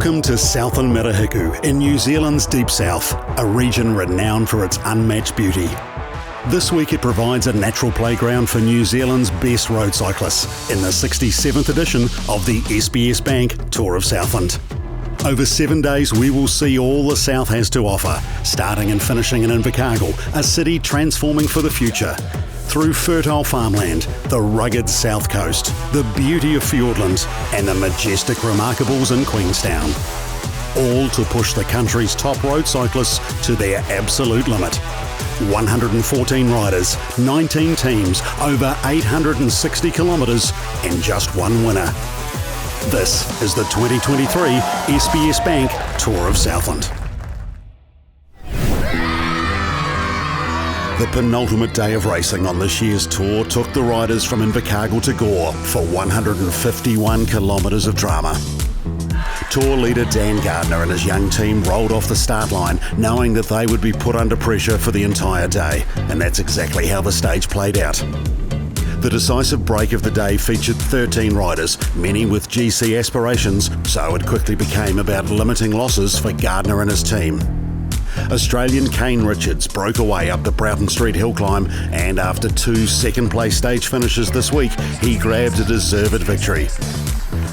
Welcome to Southland Mirahiku in New Zealand's Deep South, a region renowned for its unmatched beauty. This week it provides a natural playground for New Zealand's best road cyclists in the 67th edition of the SBS Bank Tour of Southland. Over 7 days we will see all the South has to offer, starting and finishing in Invercargill, a city transforming for the future. Through fertile farmland, the rugged south coast, the beauty of Fiordlands and the majestic remarkables in Queenstown. All to push the country's top road cyclists to their absolute limit. 114 riders, 19 teams, over 860 kilometres and just one winner. This is the 2023 SBS Bank Tour of Southland. The penultimate day of racing on this year's tour took the riders from Invercargill to Gore for 151 kilometres of drama. Tour leader Dan Gardner and his young team rolled off the start line knowing that they would be put under pressure for the entire day, and that's exactly how the stage played out. The decisive break of the day featured 13 riders, many with GC aspirations, so it quickly became about limiting losses for Gardner and his team. Australian Kane Richards broke away up the Broughton Street hill climb, and after 2 second-place stage finishes this week, he grabbed a deserved victory.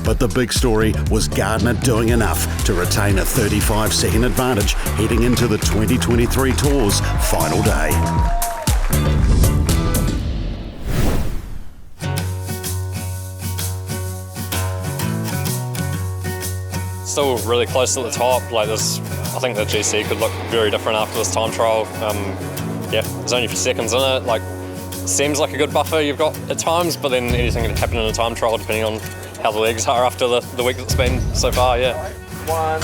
But the big story was Gardner doing enough to retain a 35-second advantage heading into the 2023 Tour's final day. Still really close at the top. I think the GC could look very different after this time trial. There's only a few seconds in it. Seems like a good buffer you've got at times, but then anything can happen in a time trial depending on how the legs are after the week that's been so far. One,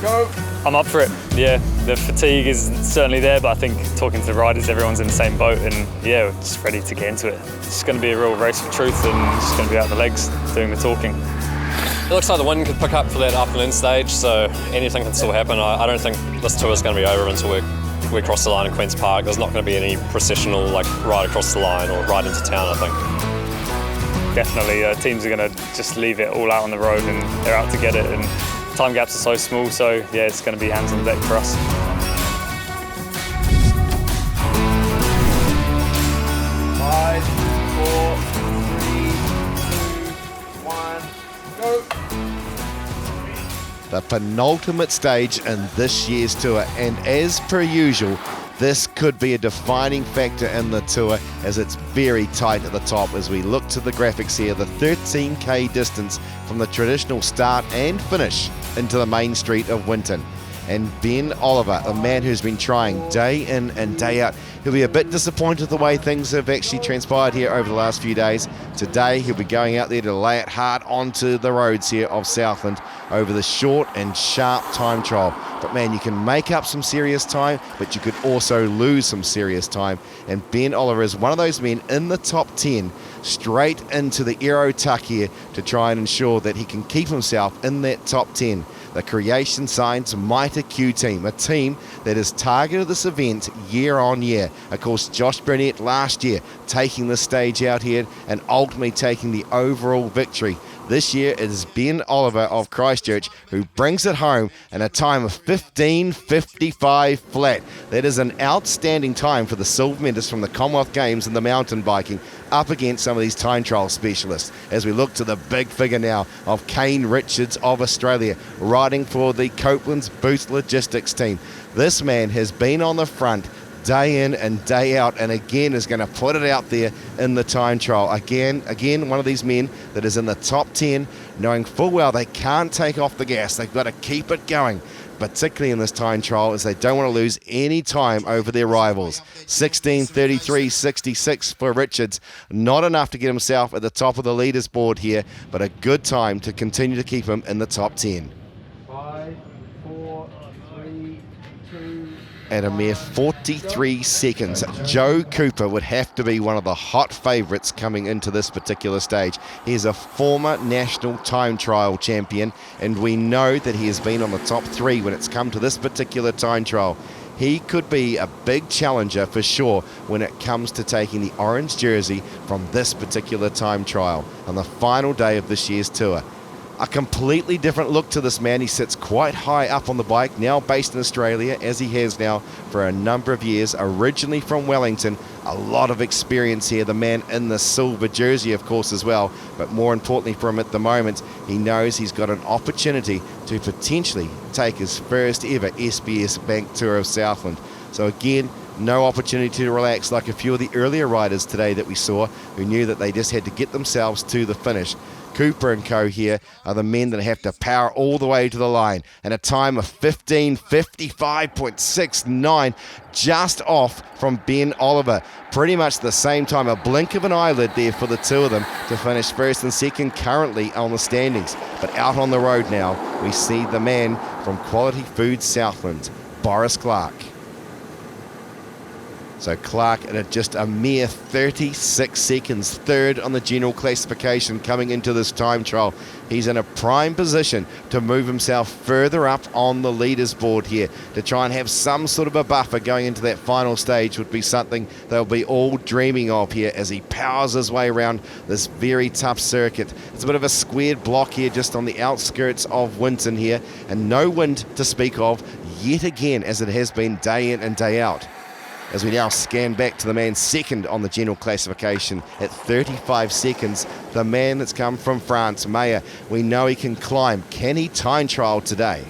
go. I'm up for it. Yeah, the fatigue is certainly there, but I think talking to the riders, everyone's in the same boat, and we're just ready to get into it. It's going to be a real race for truth, and it's just going to be out the legs doing the talking. It looks like the wind could pick up for that afternoon stage, so anything can still happen. I don't think this tour is going to be over until we cross the line in Queen's Park. There's not going to be any processional ride across the line or ride into town, I think. Definitely, teams are going to just leave it all out on the road, and they're out to get it, and time gaps are so small, so it's going to be hands on deck for us. 5, 4, 3, 2, 1, go. The penultimate stage in this year's tour, and as per usual, this could be a defining factor in the tour as it's very tight at the top. As we look to the graphics here, the 13k distance from the traditional start and finish into the main street of Winton. And Ben Oliver, a man who's been trying day in and day out, he'll be a bit disappointed the way things have actually transpired here over the last few days. Today he'll be going out there to lay it hard onto the roads here of Southland over the short and sharp time trial. But man, you can make up some serious time, but you could also lose some serious time. And Ben Oliver is one of those men in the top 10, straight into the Aero Tuck here to try and ensure that he can keep himself in that top 10. The Creation Science Mitre Q team, a team that has targeted this event year on year. Of course, Josh Burnett last year taking the stage out here and ultimately taking the overall victory. This year it is Ben Oliver of Christchurch who brings it home in a time of 15:55 flat. That is an outstanding time for the silver medalist from the Commonwealth Games in the mountain biking up against some of these time trial specialists. As we look to the big figure now of Kane Richards of Australia riding for the Copeland's Boost Logistics team. This man has been on the front day in and day out, and again is going to put it out there in the time trial. Again, one of these men that is in the top 10, knowing full well they can't take off the gas. They've got to keep it going, particularly in this time trial, as they don't want to lose any time over their rivals. 16:33.66 for Richards. Not enough to get himself at the top of the leaders board here, but a good time to continue to keep him in the top 10. 5, 4, 3, 2, At a mere 43 seconds, Joe Cooper would have to be one of the hot favourites coming into this particular stage. He is a former national time trial champion, and we know that he has been on the top 3 when it's come to this particular time trial. He could be a big challenger for sure when it comes to taking the orange jersey from this particular time trial on the final day of this year's tour. A completely different look to this man. He sits quite high up on the bike, now based in Australia, as he has now for a number of years, originally from Wellington. A lot of experience here, the man in the silver jersey, of course, as well. But more importantly for him at the moment, he knows he's got an opportunity to potentially take his first ever SBS Bank Tour of Southland. So again, no opportunity to relax like a few of the earlier riders today that we saw, who knew that they just had to get themselves to the finish. Cooper and co here are the men that have to power all the way to the line, and a time of 15:55.69, just off from Ben Oliver. Pretty much the same time, a blink of an eyelid there for the two of them to finish first and second currently on the standings. But out on the road now, we see the man from Quality Foods Southland, Boris Clark. So Clark at just a mere 36 seconds, third on the general classification coming into this time trial. He's in a prime position to move himself further up on the leaders board here. To try and have some sort of a buffer going into that final stage would be something they'll be all dreaming of here as he powers his way around this very tough circuit. It's a bit of a squared block here just on the outskirts of Winton here, and no wind to speak of yet again, as it has been day in and day out. As we now scan back to the man second on the general classification at 35 seconds, the man that's come from France, Meyer. We know he can climb. Can he time trial today?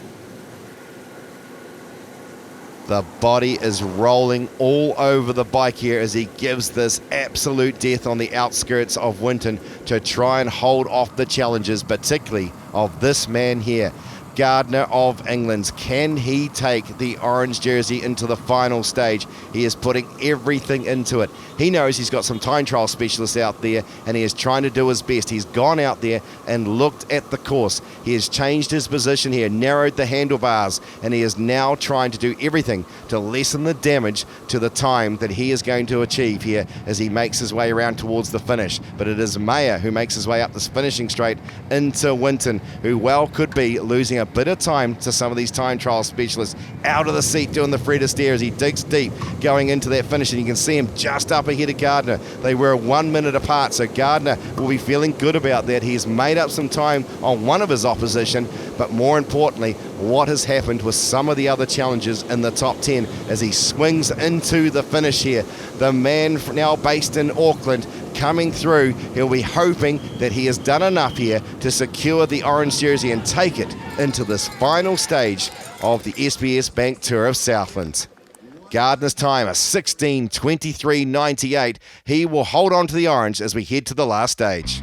The body is rolling all over the bike here as he gives this absolute death on the outskirts of Winton to try and hold off the challenges, particularly of this man here. Gardner of England. Can he take the orange jersey into the final stage? He is putting everything into it. He knows he's got some time trial specialists out there, and he is trying to do his best. He's gone out there and looked at the course. He has changed his position here, narrowed the handlebars, and he is now trying to do everything to lessen the damage to the time that he is going to achieve here as he makes his way around towards the finish. But it is Mayer who makes his way up this finishing straight into Winton, who well could be losing a bit of time to some of these time trial specialists. Out of the seat doing the Fred Astaire as he digs deep going into that finish, and you can see him just up ahead of Gardner. They were 1 minute apart, so Gardner will be feeling good about that. He's made up some time on one of his opposition, but more importantly, what has happened with some of the other challengers in the top 10 as he swings into the finish here. The man now based in Auckland coming through. He'll be hoping that he has done enough here to secure the orange jersey and take it into this final stage of the SBS Bank Tour of Southland. Gardner's time, a 16:23.98. He will hold on to the orange as we head to the last stage.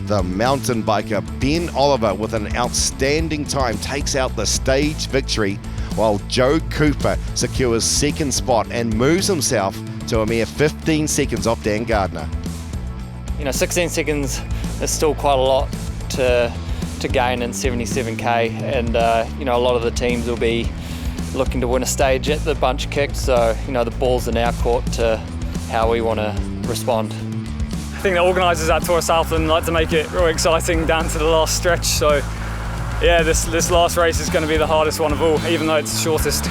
The mountain biker Ben Oliver, with an outstanding time, takes out the stage victory, while Joe Cooper secures second spot and moves himself to a mere 15 seconds off Dan Gardner. 16 seconds is still quite a lot to gain in 77k, and a lot of the teams will be looking to win a stage at the bunch kick, so the ball's in our court to how we want to respond. I think the organisers at Tour of Southland like to make it really exciting down to the last stretch, so yeah, this last race is going to be the hardest one of all, even though it's the shortest.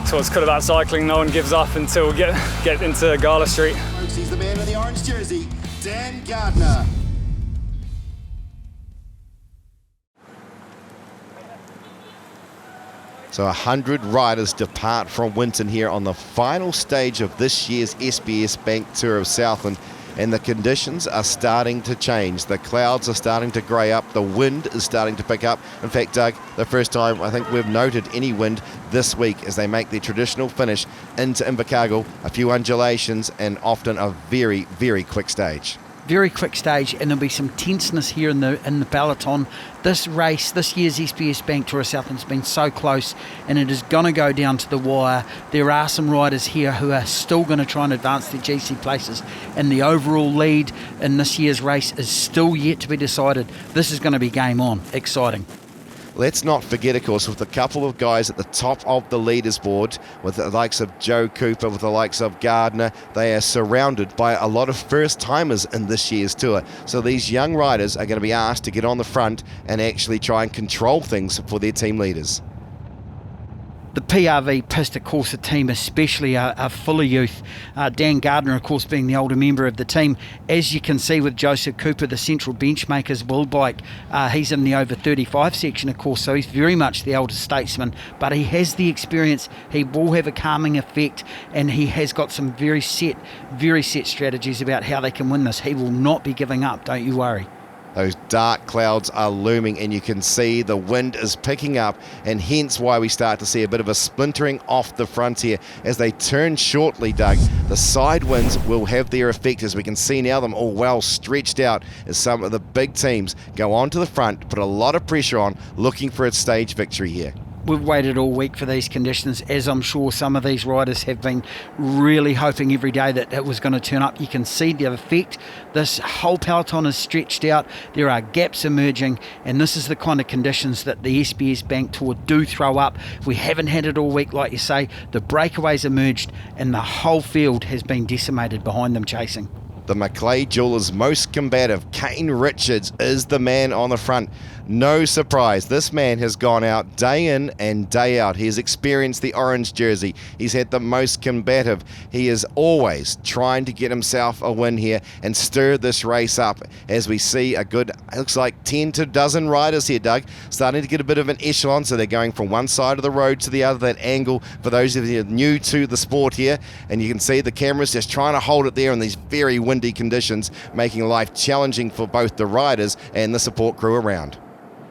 So it's kind of about cycling. No one gives up until we get into Gala Street. He's the man in the orange jersey, Dan Gardner. So 100 riders depart from Winton here on the final stage of this year's SBS Bank Tour of Southland, and the conditions are starting to change. The clouds are starting to grey up, the wind is starting to pick up. In fact, Doug, the first time I think we've noted any wind this week as they make their traditional finish into Invercargill, a few undulations and often a very, very quick stage. Very quick stage, and there'll be some tenseness here in the peloton. This race, this year's SBS Bank Tour of Southland's been so close, and it is going to go down to the wire. There are some riders here who are still going to try and advance their GC places, and the overall lead in this year's race is still yet to be decided. This is going to be game on. Exciting. Let's not forget, of course, with a couple of guys at the top of the leaders board, with the likes of Joe Cooper, with the likes of Gardner, they are surrounded by a lot of first-timers in this year's tour. So these young riders are going to be asked to get on the front and actually try and control things for their team leaders. The PRV Pista Corsa team especially are full of youth. Dan Gardner, of course, being the older member of the team. As you can see with Joseph Cooper, the central benchmaker's bull bike, he's in the over 35 section, of course, so he's very much the elder statesman, but he has the experience. He will have a calming effect, and he has got some very set strategies about how they can win this. He will not be giving up, don't you worry. Those dark clouds are looming, and you can see the wind is picking up, and hence why we start to see a bit of a splintering off the front here as they turn shortly, Doug. The side winds will have their effect, as we can see now them all well stretched out as some of the big teams go on to the front, put a lot of pressure on, looking for a stage victory here. We've waited all week for these conditions, as I'm sure some of these riders have been really hoping every day that it was going to turn up. You can see the effect. This whole peloton is stretched out. There are gaps emerging, and this is the kind of conditions that the SBS Bank Tour do throw up. We haven't had it all week, like you say. The breakaways emerged, and the whole field has been decimated behind them chasing. The McConachie most combative, Kane Richards, is the man on the front. No surprise, this man has gone out day in and day out. He has experienced the orange jersey. He's had the most combative. He is always trying to get himself a win here and stir this race up, as we see a good, it looks like 10 to a dozen riders here, Doug, starting to get a bit of an echelon. So they're going from one side of the road to the other, that angle for those of you new to the sport here. And you can see the cameras just trying to hold it there in these very windy conditions, making life challenging for both the riders and the support crew around.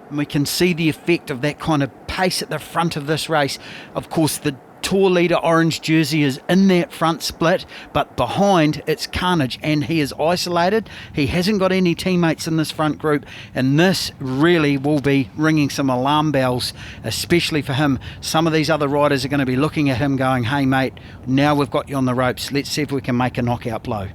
And we can see the effect of that kind of pace at the front of this race. Of course, the Tour leader orange jersey is in that front split, but behind it's carnage, and he is isolated. He hasn't got any teammates in this front group, and this really will be ringing some alarm bells, especially for him. Some of these other riders are going to be looking at him going, hey mate, now we've got you on the ropes, let's see if we can make a knockout blow.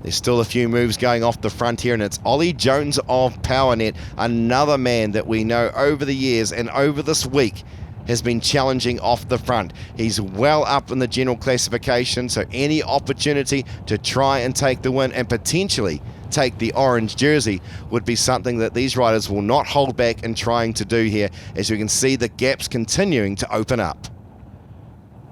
There's still a few moves going off the front here, and it's Ollie Jones of PowerNet, another man that we know over the years and over this week has been challenging off the front. He's well up in the general classification, so any opportunity to try and take the win and potentially take the orange jersey would be something that these riders will not hold back in trying to do here, as you can see the gaps continuing to open up.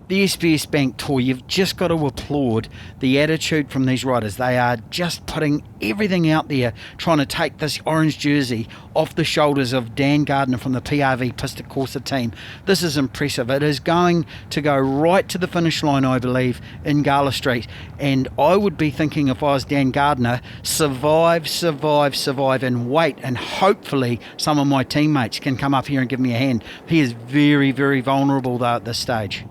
The SBS Bank Tour, you've just got to applaud the attitude from these riders. They are just putting everything out there, trying to take this orange jersey off the shoulders of Dan Gardner from the PRV Pista Corsa team. This is impressive. It is going to go right to the finish line, I believe, in Gala Street. And I would be thinking, if I was Dan Gardner, survive, and wait. And hopefully some of my teammates can come up here and give me a hand. He is very, very vulnerable, though, at this stage.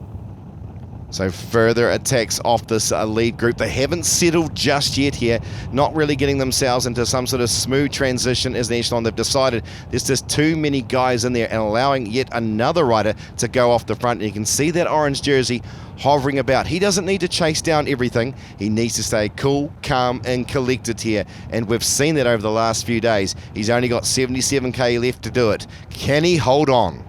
So further attacks off this lead group. They haven't settled just yet here, not really getting themselves into some sort of smooth transition as an echelon. They've decided there's just too many guys in there and allowing yet another rider to go off the front. And you can see that orange jersey hovering about. He doesn't need to chase down everything. He needs to stay cool, calm and collected here. And we've seen that over the last few days. He's only got 77k left to do it. Can he hold on?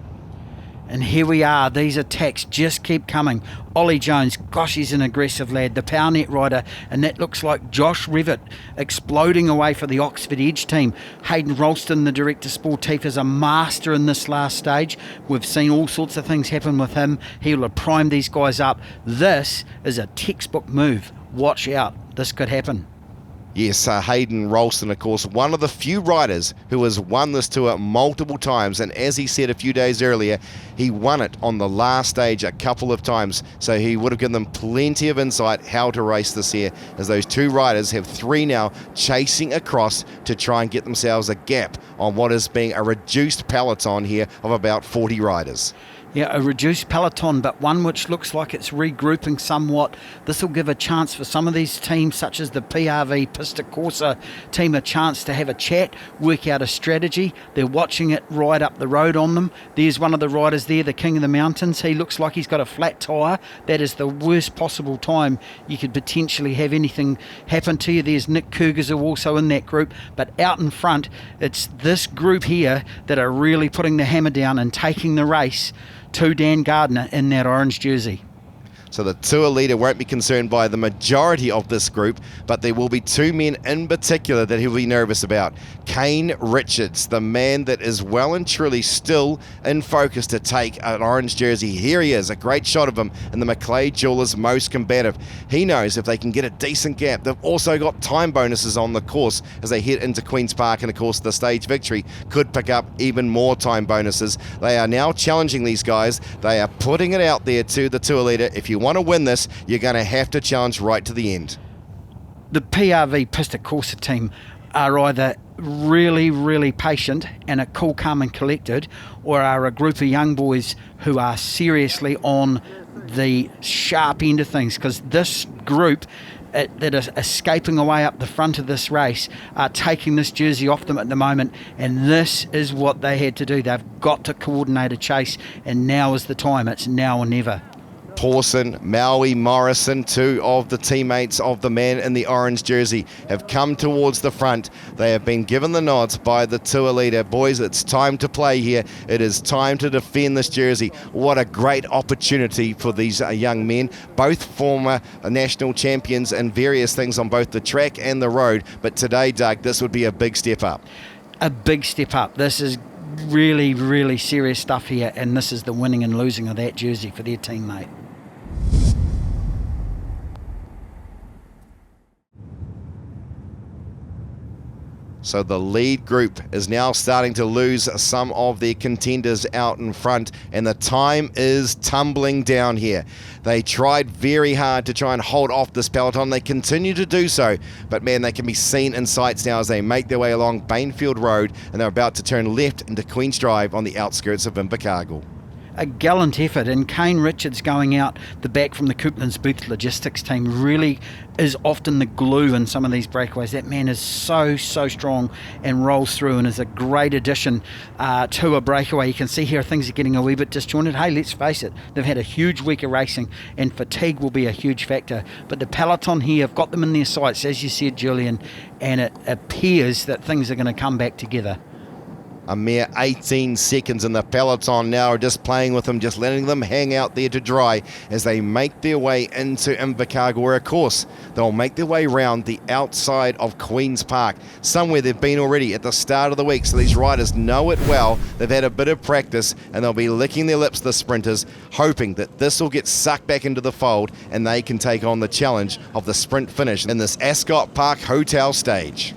And here we are, these attacks just keep coming. Ollie Jones, gosh, he's an aggressive lad, the PowerNet rider, and that looks like Josh Revitt exploding away for the Oxford Edge team. Hayden Ralston, the director sportif, is a master in this last stage. We've seen all sorts of things happen with him. He'll have primed these guys up. This is a textbook move. Watch out, this could happen. Yes, Hayden Ralston, of course, one of the few riders who has won this tour multiple times. And as he said a few days earlier, he won it on the last stage a couple of times. So he would have given them plenty of insight how to race this here, as those two riders have three now chasing across to try and get themselves a gap on what is being a reduced peloton here of about 40 riders. Yeah, a reduced peloton, but one which looks like it's regrouping somewhat. This will give a chance for some of these teams, such as the PRV Pista Corsa team, a chance to have a chat, work out a strategy. They're watching it right up the road on them. There's one of the riders there, the King of the Mountains. He looks like he's got a flat tyre. That is the worst possible time you could potentially have anything happen to you. There's Nick Cougars, who are also in that group. But out in front, it's this group here that are really putting the hammer down and taking the race to Dan Gardner in that orange jersey. So the tour leader won't be concerned by the majority of this group, but there will be two men in particular that he'll be nervous about. Kane Richards, the man that is well and truly still in focus to take an orange jersey. Here he is, a great shot of him in the Macleay Jewelers Most Combative. He knows if they can get a decent gap. They've also got time bonuses on the course as they head into Queen's Park, and of course the stage victory could pick up even more time bonuses. They are now challenging these guys. They are putting it out there to the tour leader. If you want to win this, you're going to have to challenge right to the end. The PRV Pista Corsa team are either really patient and are cool, calm and collected, or are a group of young boys who are seriously on the sharp end of things, because this group that are escaping away up the front of this race are taking this jersey off them at the moment, and this is what they had to do. They've got to coordinate a chase, and now is the time. It's now or never. Pawson, Maui, Morrison, two of the teammates of the man in the orange jersey, have come towards the front. They have been given the nods by the tour leader. Boys, it's time to play here. It is time to defend this jersey. What a great opportunity for these young men, both former national champions and various things on both the track and the road. But today, Doug, this would be a big step up. A big step up. This is really serious stuff here, and this is the winning and losing of that jersey for their teammate. So the lead group is now starting to lose some of their contenders out in front, and the time is tumbling down here. They tried very hard to try and hold off this peloton. They continue to do so, but man, they can be seen in sights now as they make their way along Bainfield Road, and they're about to turn left into Queen's Drive on the outskirts of Invercargill. A gallant effort, and Kane Richards going out the back from the Coupland's Booth Logistics team really is often the glue in some of these breakaways. That man is so strong and rolls through, and is a great addition to a breakaway. You can see here things are getting a wee bit disjointed. Hey, let's face it, they've had a huge week of racing, and fatigue will be a huge factor, but the peloton here have got them in their sights, as you said, Julian, and it appears that things are going to come back together. A mere 18 seconds, and the peloton now are just playing with them, just letting them hang out there to dry as they make their way into Invercargill, where of course they'll make their way round the outside of Queen's Park, somewhere they've been already at the start of the week, so these riders know it well. They've had a bit of practice, and they'll be licking their lips, the sprinters, hoping that this will get sucked back into the fold and they can take on the challenge of the sprint finish in this Ascot Park Hotel stage.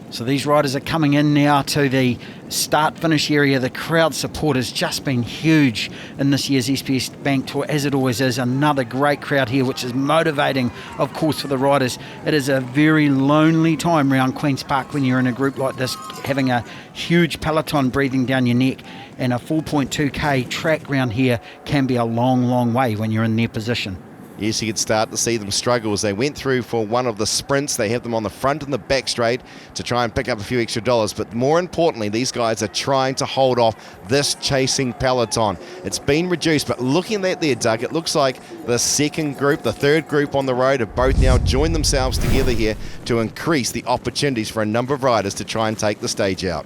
So these riders are coming in now to the start-finish area. The crowd support has just been huge in this year's SBS Bank Tour, as it always is. Another great crowd here, which is motivating, of course, for the riders. It is a very lonely time around Queen's Park when you're in a group like this, having a huge peloton breathing down your neck, and a 4.2k track round here can be a long way when you're in their position. Yes, you could start to see them struggle as they went through for one of the sprints. They have them on the front and the back straight to try and pick up a few extra dollars. But more importantly, these guys are trying to hold off this chasing peloton. It's been reduced, but looking at there, Doug, it looks like the second group, the third group on the road have both now joined themselves together here to increase the opportunities for a number of riders to try and take the stage out.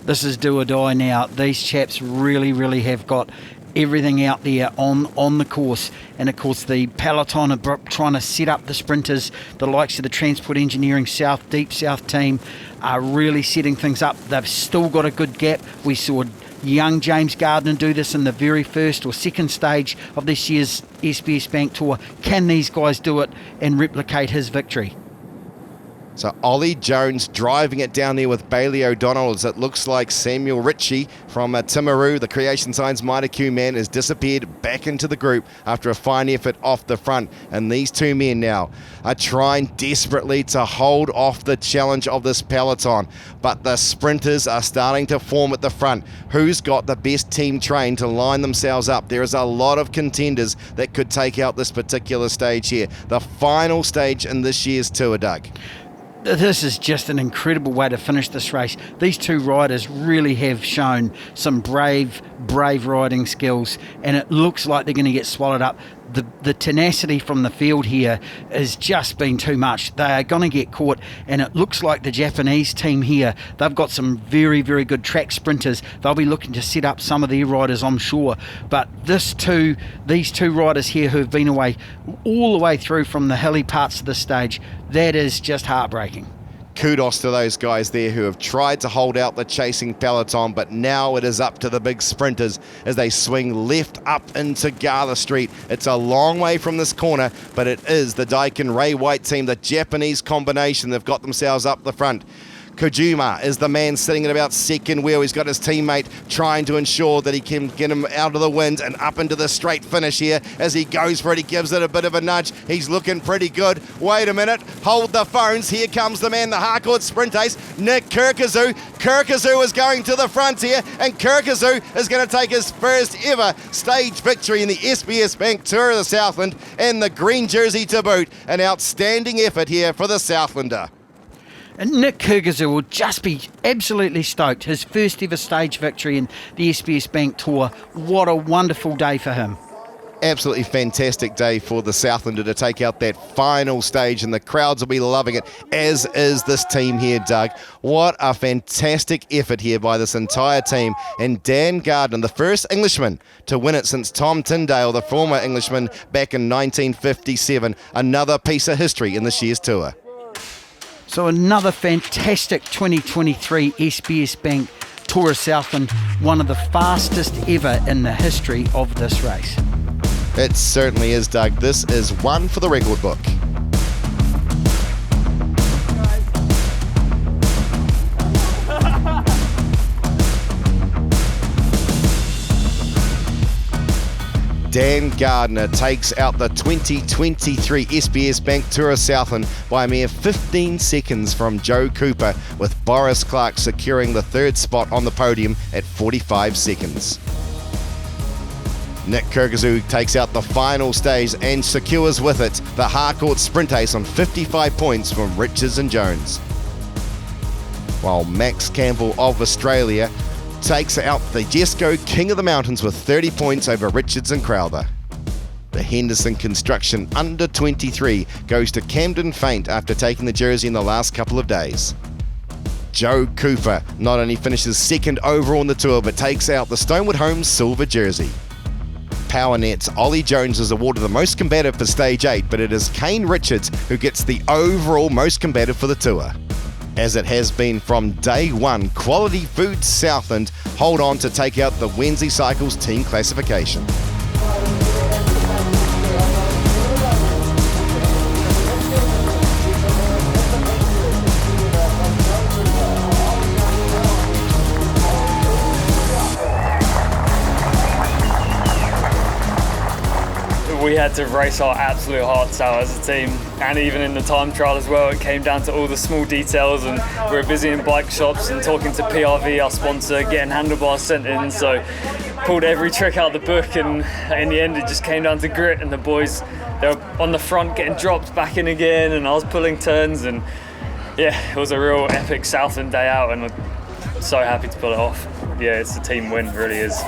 This is do or die now. These chaps really have got everything out there on the course, and of course the peloton are trying to set up the sprinters. The likes of the Transport Engineering Deep South team are really setting things up. They've still got a good gap. We saw young James Gardner do this in the very first or second stage of this year's SBS Bank Tour. Can these guys do it and replicate his victory? So Ollie Jones driving it down there with Bailey O'Donnell, as it looks like Samuel Ritchie from Timaru, the Creation Signs Mitre Q man, has disappeared back into the group after a fine effort off the front. And these two men now are trying desperately to hold off the challenge of this peloton. But the sprinters are starting to form at the front. Who's got the best team trained to line themselves up? There is a lot of contenders that could take out this particular stage here. The final stage in this year's tour, Doug. This is just an incredible way to finish this race. These two riders really have shown some brave riding skills, and it looks like they're going to get swallowed up. The tenacity from the field here has just been too much. They are going to get caught, and it looks like the Japanese team here, they've got some very good track sprinters. They'll be looking to set up some of their riders, I'm sure. But these two riders here who have been away all the way through from the hilly parts of the stage, that is just heartbreaking. Kudos to those guys there who have tried to hold out the chasing peloton, but now it is up to the big sprinters as they swing left up into Gala Street. It's a long way from this corner, but it is the Daikin Ray White team, the Japanese combination. They've got themselves up the front. Kojima is the man sitting at about second wheel. He's got his teammate trying to ensure that he can get him out of the wind and up into the straight finish here. As he goes for it, he gives it a bit of a nudge. He's looking pretty good. Wait a minute. Hold the phones. Here comes the man, the Harcourt Sprint Ace, Nick Kirkazoo. Kirkazoo is going to the front here, and Kirkazoo is going to take his first ever stage victory in the SBS Bank Tour of the Southland, and the green jersey to boot. An outstanding effort here for the Southlander. And Nick Kirgizou will just be absolutely stoked. His first ever stage victory in the SBS Bank Tour. What a wonderful day for him. Absolutely fantastic day for the Southlander to take out that final stage, and the crowds will be loving it, as is this team here, Doug. What a fantastic effort here by this entire team. And Dan Gardner, the first Englishman to win it since Tom Tyndale, the former Englishman, back in 1957. Another piece of history in the Shears Tour. So another fantastic 2023 SBS Bank Tour of Southland, one of the fastest ever in the history of this race. It certainly is, Doug. This is one for the record book. Dan Gardner takes out the 2023 SBS Bank Tour of Southland by a mere 15 seconds from Joe Cooper, with Boris Clark securing the third spot on the podium at 45 seconds. Nick Kirgizou takes out the final stage and secures with it the Harcourt Sprint Ace on 55 points from Richards and Jones. While Max Campbell of Australia takes out the Jesco King of the Mountains with 30 points over Richards and Crowther. The Henderson Construction under 23 goes to Camden Faint after taking the jersey in the last couple of days. Joe Cooper not only finishes second overall in the tour, but takes out the Stonewood Homes silver jersey. PowerNet's Ollie Jones is awarded the most combative for stage 8, but it is Kane Richards who gets the overall most combative for the tour. As it has been from day one, Quality Foods Southland hold on to take out the Wednesday Cycles team classification. We had to race our absolute hearts out as a team, and even in the time trial as well. It came down to all the small details, and we were busy in bike shops and talking to PRV, our sponsor, getting handlebars sent in, so pulled every trick out of the book, and in the end it just came down to grit, and the boys, they were on the front getting dropped back in again, and I was pulling turns, and yeah, it was a real epic Southland day out, and I'm so happy to pull it off. Yeah, it's a team win, it really is.